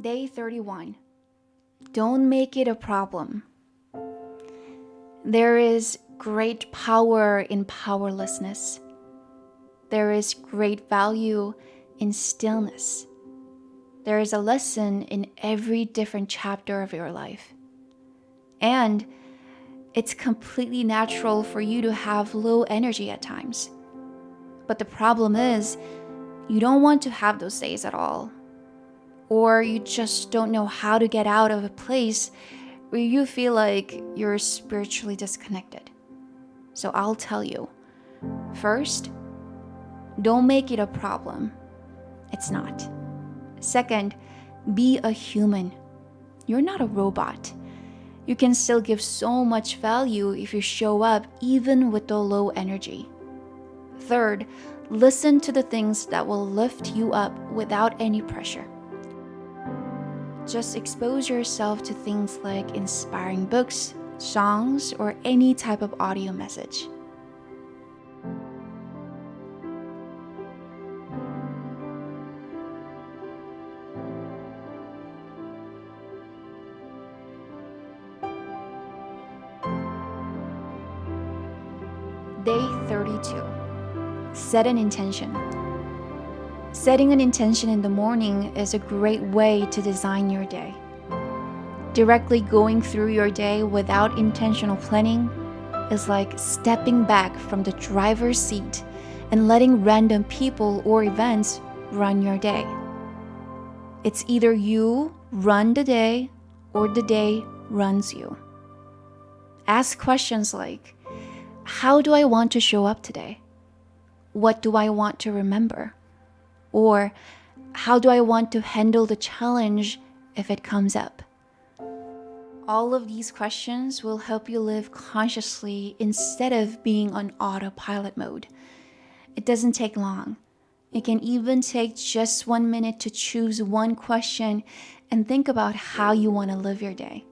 Day 31. Don't make it a problem. There is great power in powerlessness. There is great value in stillness. There is a lesson in every different chapter of your life. And it's completely natural for you to have low energy at times. But the problem is, you don't want to have those days at all. Or you just don't know how to get out of a place where you feel like you're spiritually disconnected. So I'll tell you. First, don't make it a problem. It's not. Second, be a human. You're not a robot. You can still give so much value if you show up even with the low energy. Third, listen to the things that will lift you up without any pressure. Just expose yourself to things like inspiring books, songs, or any type of audio message. Day 32. Set an intention. Setting an intention in the morning is a great way to design your day. Directly going through your day without intentional planning is like stepping back from the driver's seat and letting random people or events run your day. It's either you run the day or the day runs you. Ask questions like, how do I want to show up today? What do I want to remember? Or how do I want to handle the challenge if it comes up? All of these questions will help you live consciously instead of being on autopilot mode. It doesn't take long. It can even take just 1 minute to choose one question and think about how you want to live your day.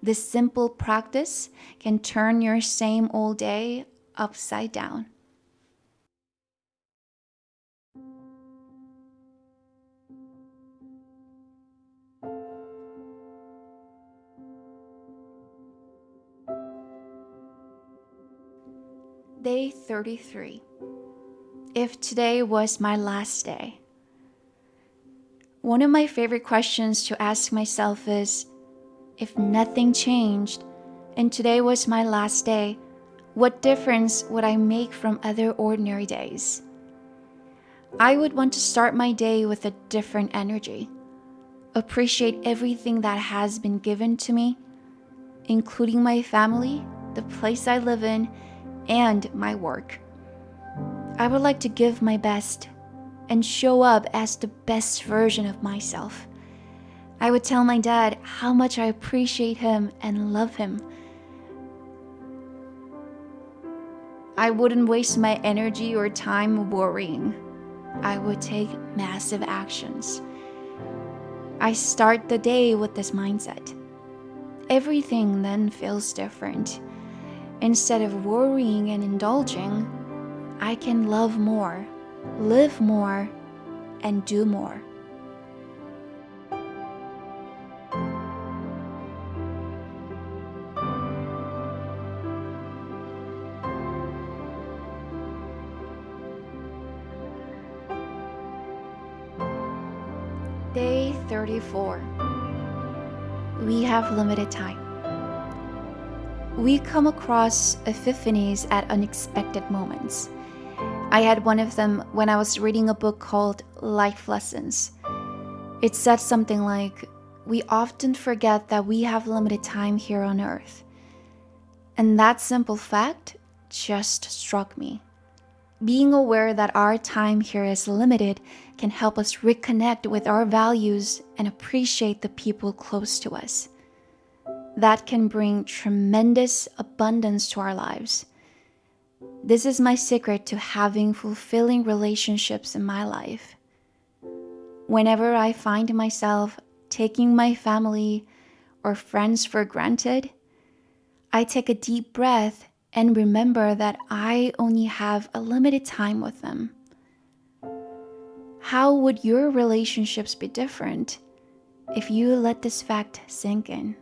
This simple practice can turn your same old day upside down. Day 33. If today was my last day. One of my favorite questions to ask myself is, if nothing changed and today was my last day, what difference would I make from other ordinary days? I would want to start my day with a different energy. Appreciate everything that has been given to me, including my family, the place I live in, and my work. I would like to give my best and show up as the best version of myself. I would tell my dad how much I appreciate him and love him. I wouldn't waste my energy or time worrying. I would take massive actions. I start the day with this mindset. Everything then feels different. Instead of worrying and indulging, I can love more, live more, and do more. Day 34. We have limited time. We come across epiphanies at unexpected moments. I had one of them when I was reading a book called Life Lessons. It said something like, we often forget that we have limited time here on earth. And that simple fact just struck me. Being aware that our time here is limited can help us reconnect with our values and appreciate the people close to us. That can bring tremendous abundance to our lives. This is my secret to having fulfilling relationships in my life. Whenever I find myself taking my family or friends for granted, I take a deep breath and remember that I only have a limited time with them. How would your relationships be different if you let this fact sink in.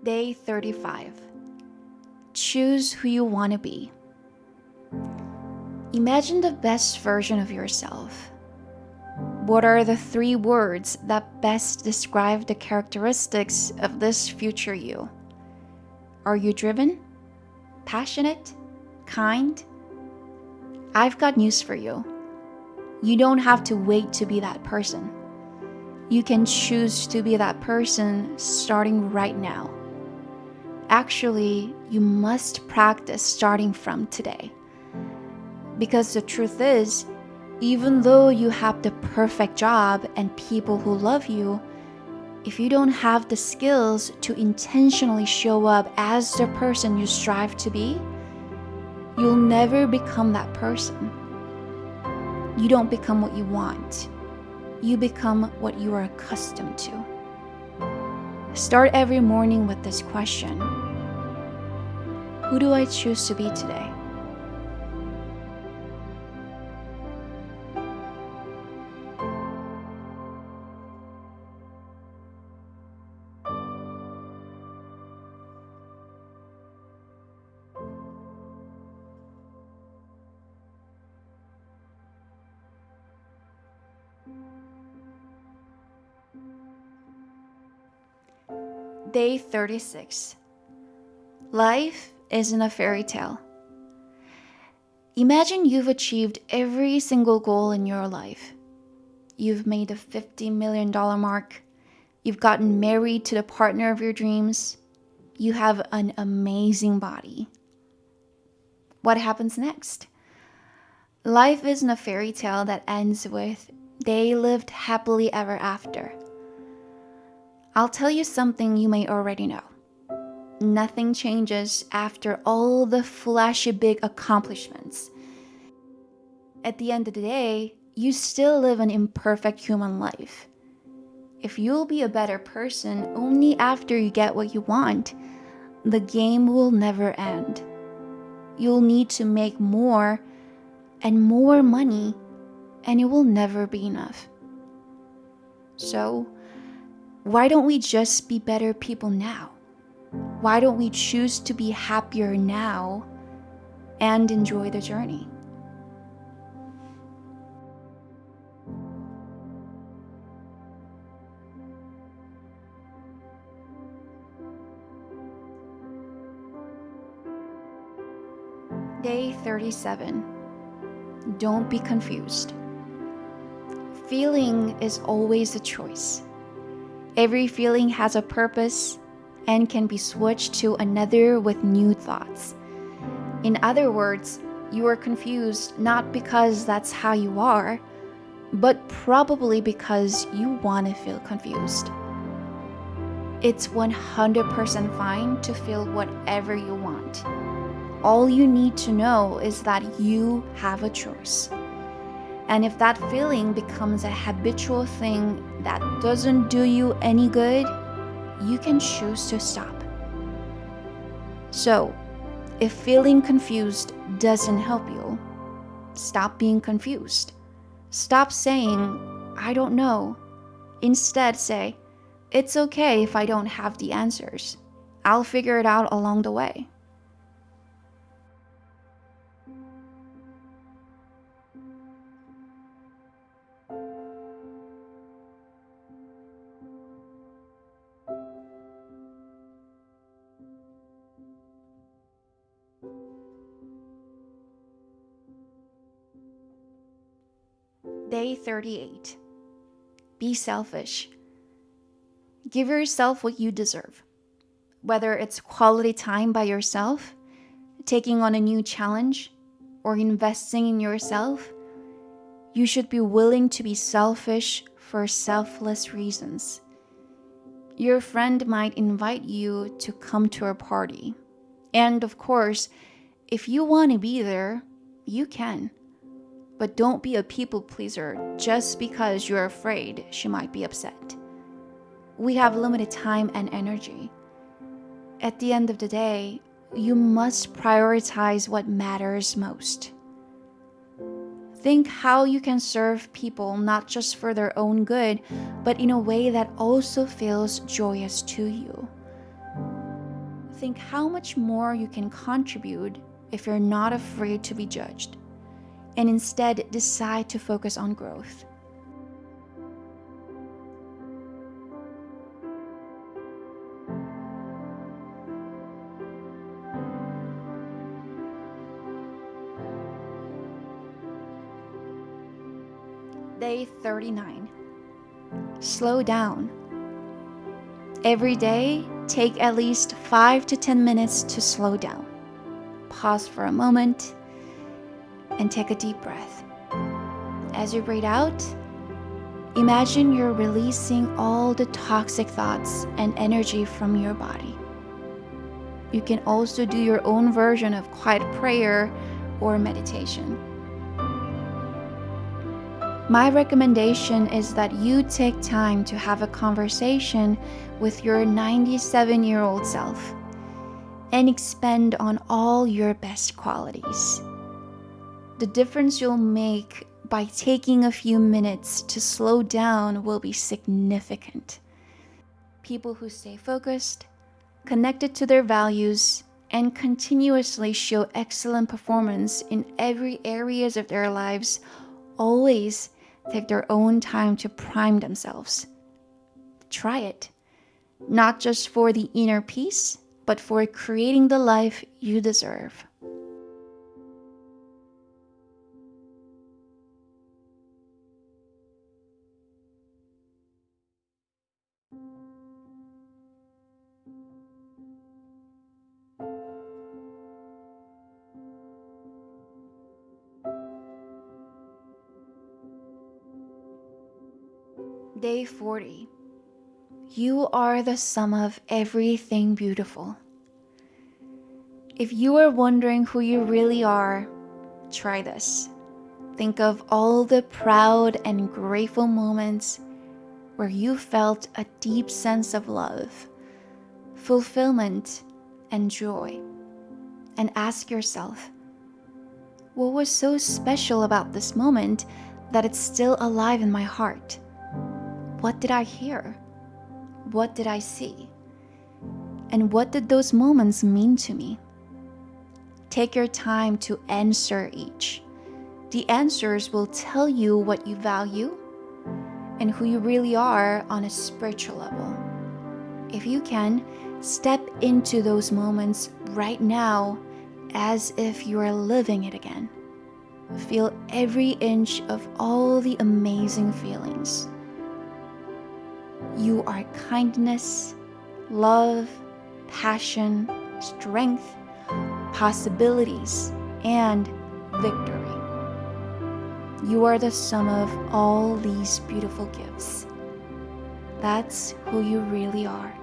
Day 35. Choose who you want to be. Imagine the best version of yourself. What are the 3 words that best describe the characteristics of this future you? Are you driven? Passionate? Kind? I've got news for you. You don't have to wait to be that person. You can choose to be that person starting right now. Actually, you must practice starting from today. Because the truth is, even though you have the perfect job and people who love you, if you don't have the skills to intentionally show up as the person you strive to be, you'll never become that person. You don't become what you want. You become what you are accustomed to. Start every morning with this question. Who do I choose to be today? Day 36. Life isn't a fairy tale. Imagine you've achieved every single goal in your life. You've made the $50 million mark. You've gotten married to the partner of your dreams. You have an amazing body. What happens next? Life isn't a fairy tale that ends with, they lived happily ever after. I'll tell you something you may already know. Nothing changes after all the flashy big accomplishments. At the end of the day, you still live an imperfect human life. If you'll be a better person only after you get what you want, the game will never end. You'll need to make more and more money, and it will never be enough. So, why don't we just be better people now? Why don't we choose to be happier now and enjoy the journey? Day 37. Don't be confused. Feeling is always a choice. Every feeling has a purpose and can be switched to another with new thoughts. In other words, you are confused not because that's how you are, but probably because you want to feel confused. It's 100% fine to feel whatever you want. All you need to know is that you have a choice. And if that feeling becomes a habitual thing that doesn't do you any good, you can choose to stop. So, if feeling confused doesn't help you, stop being confused. Stop saying, I don't know. Instead, say, it's okay if I don't have the answers. I'll figure it out along the way. Day 38. Be selfish. Give yourself what you deserve. Whether it's quality time by yourself, taking on a new challenge, or investing in yourself, you should be willing to be selfish for selfless reasons. Your friend might invite you to come to a party. And of course, if you want to be there, You can. But don't be a people pleaser just because you're afraid she might be upset. We have limited time and energy. At the end of the day, you must prioritize what matters most. Think how you can serve people not just for their own good, but in a way that also feels joyous to you. Think how much more you can contribute if you're not afraid to be judged, and instead decide to focus on growth. Day 39. Slow down. Every day, take at least 5 to 10 minutes to slow down. Pause for a moment and take a deep breath. As you breathe out, imagine you're releasing all the toxic thoughts and energy from your body. You can also do your own version of quiet prayer or meditation. My recommendation is that you take time to have a conversation with your 97-year-old self and expand on all your best qualities. The difference you'll make by taking a few minutes to slow down will be significant. People who stay focused, connected to their values, and continuously show excellent performance in every areas of their lives always take their own time to prime themselves. Try it, not just for the inner peace, but for creating the life you deserve. Day 40. You are the sum of everything beautiful. If you are wondering who you really are, try this. Think of all the proud and grateful moments where you felt a deep sense of love, fulfillment, and joy. And ask yourself, what was so special about this moment that it's still alive in my heart? What did I hear? What did I see? And what did those moments mean to me? Take your time to answer each. The answers will tell you what you value and who you really are on a spiritual level. If you can, step into those moments right now as if you are living it again. Feel every inch of all the amazing feelings. You are kindness, love, passion, strength, possibilities, and victory. You are the sum of all these beautiful gifts. That's who you really are.